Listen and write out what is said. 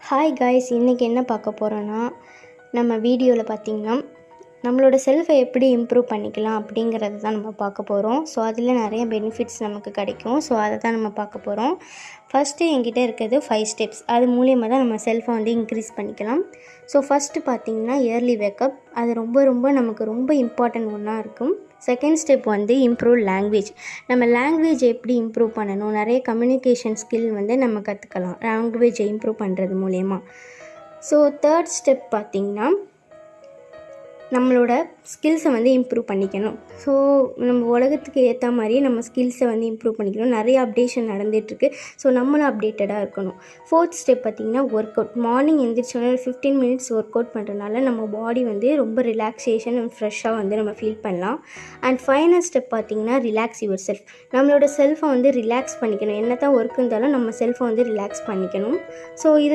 Hi guys, இன்றைக்கி என்ன பார்க்க போகிறோன்னா, நம்ம வீடியோவில் பார்த்திங்கன்னா நம்மளோட செல்ஃபை எப்படி இம்ப்ரூவ் பண்ணிக்கலாம் அப்படிங்கிறது தான் நம்ம பார்க்க போகிறோம். ஸோ அதில் நிறைய பெனிஃபிட்ஸ் நமக்கு கிடைக்கும். ஸோ அதை தான் நம்ம பார்க்க போகிறோம். ஃபஸ்ட்டு என்கிட்ட இருக்கிறது 5 ஸ்டெப்ஸ். அது மூலியமாக தான் நம்ம செல்ஃபை வந்து இன்க்ரீஸ் பண்ணிக்கலாம். ஸோ ஃபஸ்ட்டு பார்த்திங்கன்னா இயர்லி வேக்கப். அது ரொம்ப நமக்கு ரொம்ப இம்பார்ட்டன்ட் ஒன்றா இருக்கும். செகண்ட் ஸ்டெப் வந்து இம்ப்ரூவ் லாங்குவேஜ். நம்ம லாங்குவேஜ் எப்படி இம்ப்ரூவ் பண்ணணும், நிறைய கம்யூனிகேஷன் ஸ்கில் வந்து நம்ம கற்றுக்கலாம் லாங்குவேஜை இம்ப்ரூவ் பண்ணுறது மூலயமா. ஸோ தேர்ட் ஸ்டெப் பார்த்திங்கன்னா நம்மளோட ஸ்கில்ஸை வந்து இம்ப்ரூவ் பண்ணிக்கணும். ஸோ நம்ம உலகத்துக்கு ஏற்ற மாதிரி நம்ம ஸ்கில்ஸை வந்து இம்ப்ரூவ் பண்ணிக்கணும். நிறைய அப்டேஷன் நடந்துகிட்ருக்கு. ஸோ நம்மளும் அப்டேட்டடாக இருக்கணும். ஃபோர்த் ஸ்டெப் பார்த்திங்கன்னா ஒர்க் அவுட். மார்னிங் எழுந்திரிச்சோன்னா 15 மினிட்ஸ் ஒர்க் அவுட் பண்ணுறதுனால நம்ம பாடி வந்து ரொம்ப ரிலாக்ஸேஷன் அண்ட் ஃப்ரெஷ்ஷாக வந்து நம்ம ஃபீல் பண்ணலாம். அண்ட் ஃபைனல் ஸ்டெப் பார்த்திங்கன்னா ரிலாக்ஸ் யுவர் செல்ஃப். நம்மளோட செல்ஃபை வந்து ரிலாக்ஸ் பண்ணிக்கணும். என்ன தான் ஒர்க் இருந்தாலும் நம்ம செல்ஃபை வந்து ரிலாக்ஸ் பண்ணிக்கணும். ஸோ இது